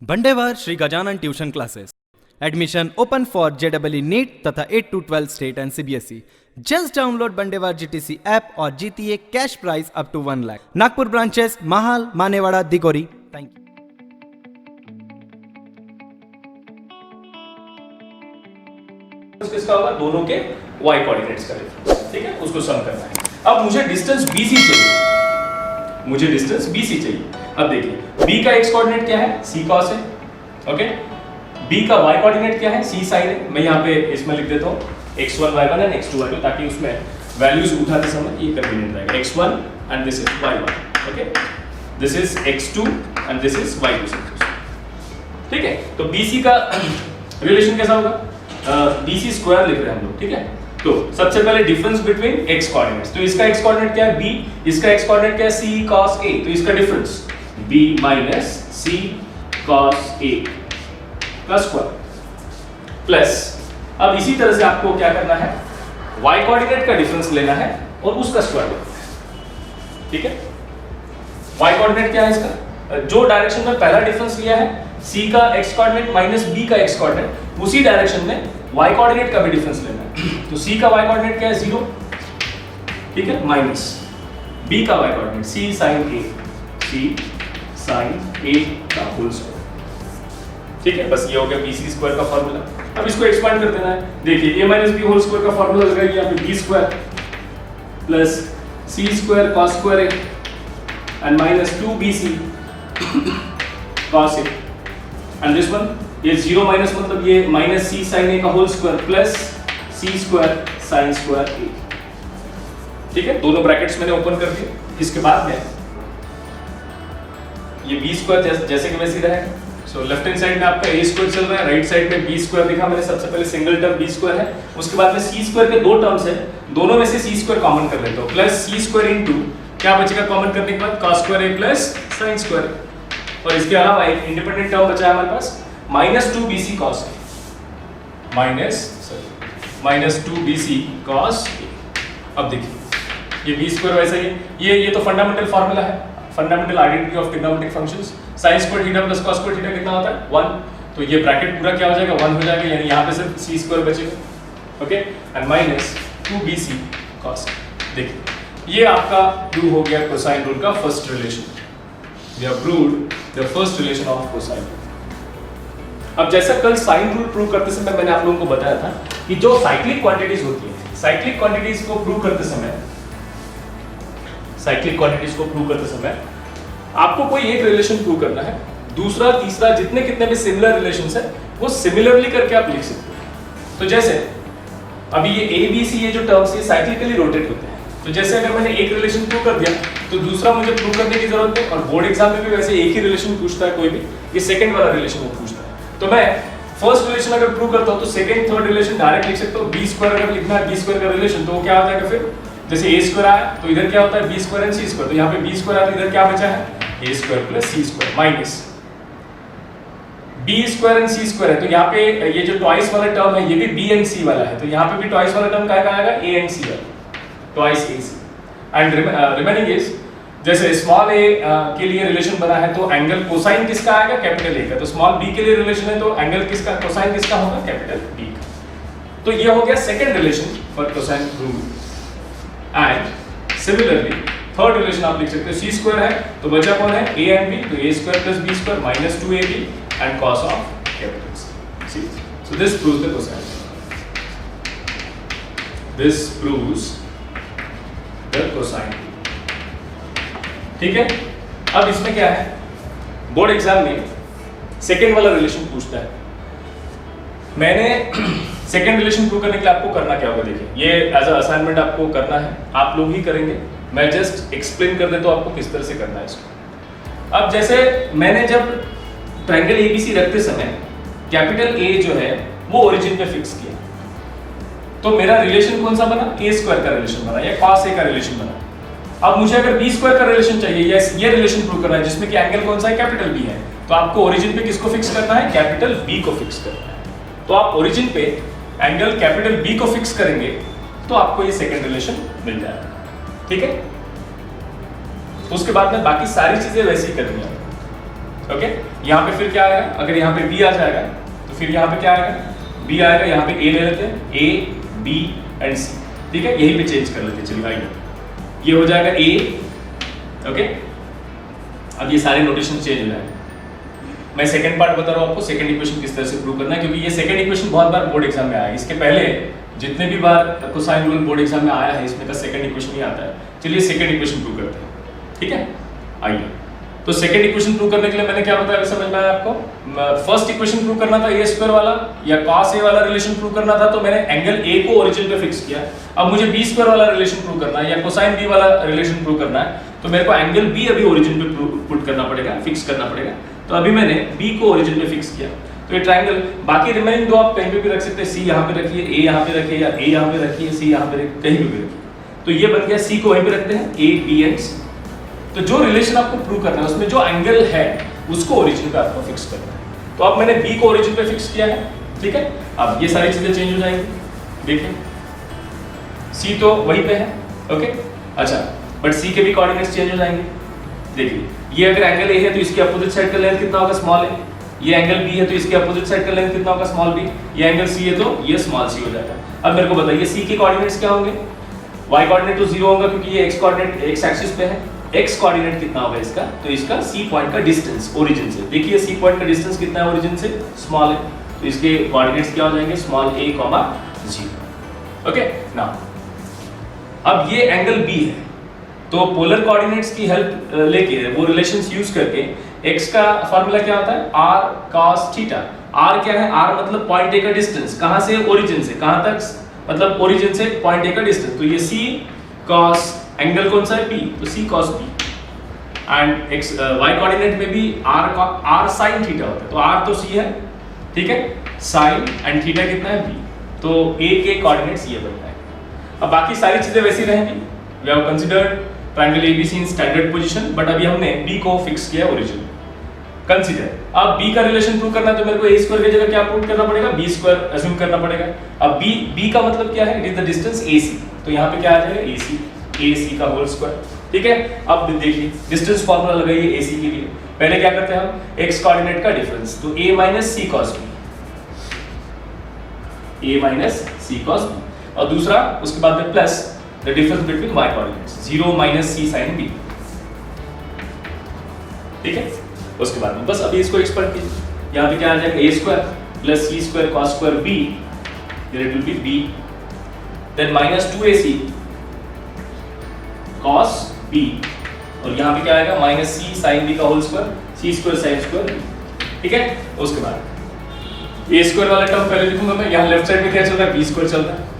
Bandewar Shri Gajanan tuition classes admission open for JEE NEET तथा 8 to 12 state and CBSE। Just download Bandewar GTC app और जीतिए cash prize up to 1 lakh. Nagpur branches Mahal, Manewada, Digori. Thank you. किसका होगा? दोनों के y coordinates का डिफरेंस। ठीक है, उसको सम करना है। अब मुझे डिस्टेंस BC चाहिए, अब देखिए b का x कोऑर्डिनेट क्या है? c cos है। ओके, b का y कोऑर्डिनेट क्या है? c sin है। मैं यहाँ पे इसमें लिख देता हूँ x1 y1 and x2 y2 ताकि उसमें वैल्यूज उठाते समय ये कन्वीनियंट रहेगा। x1 and this is y1, okay, this is x2 and this is y2। ठीक है, तो BC का रिलेशन कैसा होगा? BC स्क्वायर लिख रहे हैं हम लोग। ठीक है, तो सबसे पहले डिफरेंस बिटवीन x कोऑर्डिनेट्स। तो इसका x कोऑर्डिनेट क्या है? b, इसका x कोऑर्डिनेट क्या है? c cos a। तो इसका difference b minus c cos a का स्क्वायर प्लस, अब इसी तरह से आपको क्या करना है? y कोऑर्डिनेट का डिफरेंस लेना है और उसका स्क्वायर लेना है। ठीक है, y कोऑर्डिनेट क्या है इसका? जो डायरेक्शन में पहला डिफरेंस लिया है c का x कोऑर्डिनेट माइनस b का x कोऑर्डिनेट, उसी डायरेक्शन में y कोऑर्डिनेट का भी डिफरेंस लेना है। तो c का y कोऑर्डिनेट क्या है? 0। ठीक है, माइनस b का y coordinate c sin a का होल स्क्वायर। ठीक है, बस ये हो गया BC स्क्वायर का फार्मूला। अब इसको एक्सपांड कर देना है। देखिए a minus b whole square का फार्मूला लग रहा है यहाँ पे b square plus c square cos square a and minus 2bc cos a and this one, ये 0 माइनस मतलब ये माइनस c sin a का whole square plus c square sin square a। ठीक है, दोनों ब्रैकेट्स मैंने ओपन कर दिए। इसके बाद में ये b स्क्वायर जैसे कि वैसे रहेगा। सो लेफ्ट हैंड साइड में आपका a स्क्वायर चल रहा है, राइट साइड में b स्क्वायर लिखा मैंने। सबसे पहले सिंगल टर्म b स्क्वायर है, उसके बाद में c स्क्वायर के दो टर्म्स है, दोनों में से c स्क्वायर कॉमन कर लेते हो प्लस c स्क्वायर इनटू क्या बचेगा कॉमन करने के बाद? cos square a plus sin square a। और इसके अलावा एक इंडिपेंडेंट टर्म बचा है हमारे पास minus 2bc cos a, minus 2bc cos a। अब देखिए ये b स्क्वायर वैसा ही ये तो फंडामेंटल फार्मूला है, fundamental identity of trigonometric functions. sin square theta plus cos square theta कितना होता है? 1। तो ये ब्रैकेट पूरा क्या हो जाएगा? 1 हो जाएगा, यानी यहाँ पे सिर्फ c स्क्वायर बचेगा। Okay, and minus 2bc cos। देखिए ये आपका प्रूव हो गया कोसाइन रूल का first relation. We have proved the first relation of cosine rule. अब जैसा कल साइन रूल प्रूव करते समय मैंने आप लोगों को बताया था कि जो साइक्लिक क्वांटिटीज होती है, साइक्लिक क्वांटिटीज को प्रूव करते समय आपको कोई एक रिलेशन प्रूव करना है, दूसरा तीसरा जितने कितने भी सिमिलर रिलेशंस है वो सिमिलरली करके आप लिख सकते हो। तो जैसे अभी ये a b c ये जो टर्म्स ये साइक्लिकली रोटेट होते हैं। तो जैसे अगर मैंने एक रिलेशन प्रूव कर दिया तो दूसरा मुझे प्रूव करने की जरूरत है, और बोर्ड एग्जाम में भी वैसे एक ही रिलेशन पूछता है कोई भी, ये सेकंड वाला रिलेशन वो पूछता है। तो मैं फर्स्ट रिलेशन अगर प्रूव करता हूं तो सेकंड थर्ड रिलेशन डायरेक्ट लिख सकता हूं। b स्क्वायर अगर लिखना है b स्क्वायर का रिलेशन तो वो क्या हो जाएगा? फिर जैसे a स्क्वायर आया तो इधर क्या होता है? b square and c square. तो यहाँ पे b स्क्वायर आया तो इधर क्या बचा है? a square plus c square minus b square and c square है। तो यहाँ पे ये जो ट्वाइस वाला टर्म है ये भी b एंड c वाला है, तो यहाँ पे भी ट्वाइस वाला टर्म क्या आएगा? a एंड c वाला, twice ac and remaining is जैसे स्मॉल a के लिए रिलेशन बना है तो एंगल कोसाइन किसका आएगा? कैपिटल A का। तो स्मॉल b के लिए रिलेशन है तो एंगल किसका, कोसाइन किसका होगा? कैपिटल B का। तो ये हो गया second relation for cosine rule. And similarly third relation आप लिख सकते हो, c स्क्वायर है तो बचा कौन है? a एंड b, तो a square plus b square minus 2ab and cos of capital C। So this proves the cosine, this proves the cosine. ठीक है, अब इसमें क्या है? बोर्ड एग्जाम में सेकंड वाला रिलेशन पूछता है। मैंने सेकंड रिलेशन प्रूव करने के लिए आपको करना क्या होगा? देखिए ये एज अ असाइनमेंट आपको करना है, आप लोग ही करेंगे, मैं जस्ट एक्सप्लेन कर देता हूं आपको किस तरह से करना है इसको। अब जैसे मैंने जब ट्रायंगल ABC रखते समय कैपिटल A जो है वो ओरिजिन पे फिक्स किया, तो मेरा रिलेशन कौन सा बना? a स्क्वायर का रिलेशन बना या cos a का रिलेशन बना। अब मुझे अगर b स्क्वायर का रिलेशन चाहिए या ये रिलेशन प्रूव करना है जिसमें कि एंगल कौन सा है? कैपिटल B है, तो आपको ओरिजिन पे किसको फिक्स करना है? कैपिटल B को फिक्स करना है। तो आप ओरिजिन पे एंगल कैपिटल B को फिक्स करेंगे तो आपको ये सेकंड रिलेशन मिल जाएगा। ठीक है, उसके बाद में बाकी सारी चीजें वैसे ही करनी है। ओके, यहाँ पे फिर क्या आएगा, अगर यहाँ पे b आ जाएगा तो फिर यहाँ पे क्या आएगा, b आएगा, यहाँ पे a ले लेते हैं, a b एंड c, ठीक है, यहीं पे चेंज कर लेते हैं। चलिए आइए, ये हो जाएगा a, ओके। अब ये सारे नोटेशन चेंज हो जाएंगे। मैं सेकंड पार्ट बता रहा हूँ आपको, सेकंड इक्वेशन किस तरह से प्रूव करना है, क्योंकि ये सेकंड इक्वेशन बहुत बार बोर्ड एग्जाम में आया है। इसके पहले जितने भी बार कोसाइन रूल बोर्ड एग्जाम में आया है, इसमें का सेकंड इक्वेशन ही आता है। चलिए सेकंड इक्वेशन प्रूव करते हैं, ठीक है, आइए। तो सेकंड इक्वेशन प्रूव करने के लिए मैंने क्या बताया, समझ में आया आपको? फर्स्ट इक्वेशन प्रूव करना था a स्क्वायर वाला या cos a वाला रिलेशन प्रूव करना था, तो मैंने एंगल a को ओरिजिन पे फिक्स किया। अब मुझे b स्क्वायर वाला रिलेशन प्रूव करना है या कोसाइन b वाला रिलेशन प्रूव करना है, तो मेरे को एंगल b अभी ओरिजिन पे पुट करना पड़ेगा, फिक्स करना पड़ेगा। तो अभी मैंने b को ओरिजिन पे फिक्स किया। तो ये ट्रायंगल, बाकी रिमेनिंग दो आप कहीं पे भी रख सकते हैं, c यहाँ पे रखिए, a यहाँ पे रखिए, या a यहाँ पे रखिए, c यहाँ पे रखिए, कहीं पे भी रखिए। तो ये बन गया, c को वहीं पे रखते हैं, a b एंड c। तो जो रिलेशन आपको प्रूव करना है उसमें जो एंगल है उसको ओरिजिन पे आपको फिक्स करना है। तो अब मैंने b को ओरिजिन पे फिक्स किया है, ठीक है। अब ये सारी चीजें चेंज हो जाएंगी, देखिए c तो वहीं पे है, ओके, अच्छा, बट c के भी कोऑर्डिनेट्स चेंज हो जाएंगे। देखिए, ये अगर एंगल a है तो इसके अपोजिट साइड का लेंथ कितना होगा, स्मॉल a। ये एंगल b है तो इसके अपोजिट साइड का लेंथ कितना होगा, स्मॉल b। ये एंगल c है तो ये स्मॉल c हो जाएगा। अब मेरे को बताइए c के कोऑर्डिनेट्स क्या होंगे? y कोऑर्डिनेट तो 0 होगा क्योंकि ये x कोऑर्डिनेट x एक्सिस पे है। x कोऑर्डिनेट कितना होगा इसका? तो इसका c पॉइंट का डिस्टेंस ओरिजिन से, देखिए c पॉइंट का डिस्टेंस कितना है ओरिजिन से, स्मॉल है, तो इसके कोऑर्डिनेट्स क्या हो जाएंगे, स्मॉल a, 0। ओके, नाउ अब ये एंगल b है, तो पोलर कोऑर्डिनेट्स की हेल्प लेके वो रिलेशंस यूज करके x का फार्मूला क्या होता है, r cos थीटा। r क्या है, r मतलब पॉइंट a का डिस्टेंस, कहां से, ओरिजिन से, कहां तक, मतलब ओरिजिन से पॉइंट a का डिस्टेंस। तो ये c cos, एंगल कौन सा है, p, तो c cos p। And x y coordinate में भी r sin थीटा होता है, तो r तो c है, ठीक है, sin एंड थीटा कितना है, b। तो a के कोऑर्डिनेट्स ये बनता है। अब बाकी सारी चीजें वैसी रहेंगी। We have considered triangle ABC in standard position, but अभी हमने b को फिक्स किया ओरिजिन। कंसीडर, अब b का रिलेशन प्रूव करना है तो मेरे को a स्क्वायर की जगह क्या प्रूव करना पड़ेगा, b स्क्वायर अज्यूम करना पड़ेगा। अब b का मतलब क्या है, it is the distance AC, तो यहाँ पे क्या आ जाएगा, AC का होल स्क्वायर, ठीक है। अब देखिए डिस्टेंस फार्मूला लगाइए AC के लिए। पहले क्या करते हैं हम, x कोऑर्डिनेट का डिफरेंस, तो a minus c cos b, a minus c cos b, और दूसरा उसके बाद में plus the difference between y coordinates, 0 minus c sin b, ठीक है। उसके बाद में बस अभी इसको एक्सपेंड कीजिए, यहाँ पे क्या आ जाएगा, a square plus c square cos square b, there it will be b, then minus 2ac cos b, और यहाँ पे क्या आएगा, माइनस c sin b का whole square, c square sin square b, ठीक है। उसके बाद a स्क्वायर वाला टर्म पहले लिखूंगा मैं, यहाँ लेफ्ट साइड में क्या चल रहा है, b स्क्वायर चल रहा है।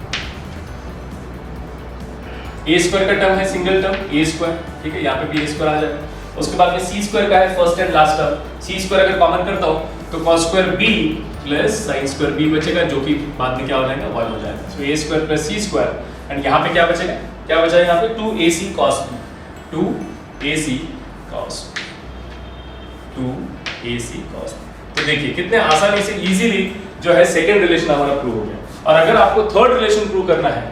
a स्क्वायर का टर्म है सिंगल टर्म a स्क्वायर, ठीक है, यहाँ पे भी a स्क्वायर आ जाएगा। उसके बाद में c स्क्वायर का है first and last term, c square अगर कॉमन करता हूं तो cos square b plus sin square b बचेगा, जो कि बाद में क्या हो जाएगा, 1 हो जाएगा। सो a square plus c square, and यहाँ पे क्या बचेगा, क्या बचा है यहाँ पे, 2ac cos b, 2ac cos, 2ac cos। तो देखिए कितने आसानी से इजीली जो है सेकंड रिलेशन हमारा प्रूव हो गया। और अगर आपको थर्ड रिलेशन प्रूव करना है,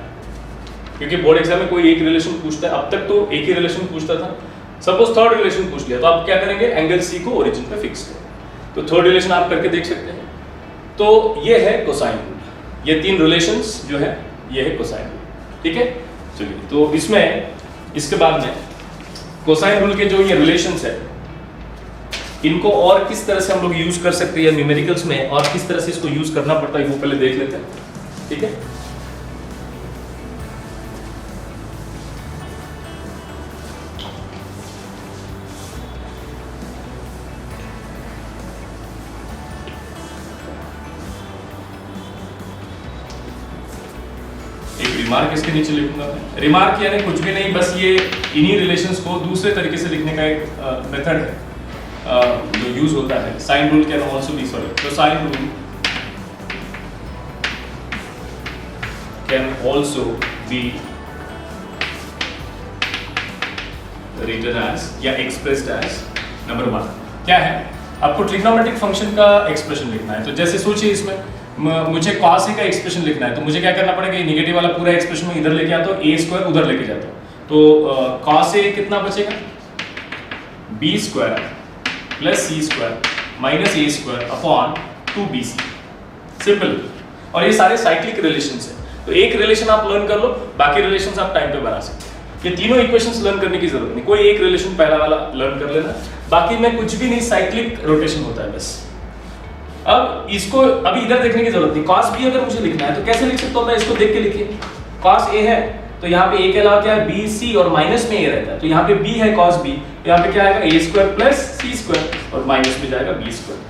क्योंकि बोर्ड एग्जाम में कोई एक रिलेशन पूछता है, अब तक तो एक ही रिलेशन पूछता था, सपोज थर्ड रिलेशन पूछ लिया, तो आप क्या करेंगे, एंगल C को ओरिजिन पे फिक्स करें। तो थर्ड रिलेशन आप करके देख सकते हैं। तो ये है कोसाइन रूल, ये तीन रिलेशंस जो है ये है कोसाइन रूल, ठीक है। चलिए, तो इसमें इसके बाद में कोसाइन रूल के जो ये रिलेशंस है, इनको और किस तरह से हम लोग यूज कर सकते हैं न्यूमेरिकल्स में, और किस तरह से इसको यूज करना पड़ता है वो पहले देख लेते हैं, ठीक है। रिमार्क इसके नीचे लिखूंगा मैं। रिमार्क यानी कुछ भी नहीं, बस ये इन्हीं रिलेशंस को दूसरे तरीके से लिखने का एक मेथड है जो यूज होता है। Sine rule can also be, sorry, तो sine rule can also be written as या एक्सप्रेस्ड एज, नंबर 1 क्या है, आपको ट्रिग्नोमेट्रिक फंक्शन का एक्सप्रेशन लिखना है। तो जैसे सोचिए इसमें मुझे cos a का एक्सप्रेशन लिखना है, तो मुझे क्या करना पड़ेगा, ये नेगेटिव वाला पूरा एक्सप्रेशन में इधर लेके आता हूँ, a स्क्वायर उधर लेके जाता हूँ, तो cos a कितना बचेगा, b स्क्वायर प्लस सी स्क्वायर माइनस ए स्क्वायर अपॉन 2bc। सिंपल। और ये सारे साइक्लिक रिलेशंस है, तो एक रिलेशन आप लर्न कर लो, बाकी रिलेशंस आप टाइम पे बना सकते हो। ये तीनों इक्वेशंस लर्न करने की जरूरत नहीं, कोई एक रिलेशन पहला वाला लर्न कर लेना, बाकी में कुछ भी नहीं, साइक्लिक रोटेशन होता है बस। अब इसको अभी इधर देखने की जरूरत नहीं, cos b अगर मुझे लिखना है तो कैसे लिख सकता हूं मैं, इसको देख के लिखिए। cos a है तो यहाँ पे a के अलावा क्या है, b c और माइनस में a रहता है, तो यहाँ पे b है cos b, तो यहाँ पे क्या आएगा a square plus c square और माइनस में जाएगा b स्क्वायर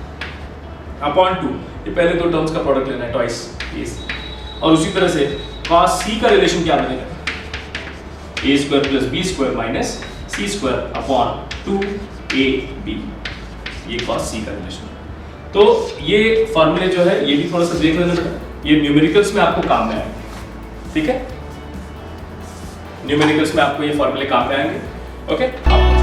अपॉन 2। ये पहले दो टर्म्स का प्रोडक्ट लेना है, ट्वाइस a। और उसी तरह से cos c का रिलेशन क्या बनेगा, a square plus b square minus c square upon 2ab, ये cos c का रिलेशन। तो ये फॉर्मूले जो है ये भी थोड़ा सा देख लेना बेटा, ये न्यूमेरिकल्स में आपको काम में आएंगे, ठीक है। न्यूमेरिकल्स में आपको ये फॉर्मूले काम में आएंगे, ओके।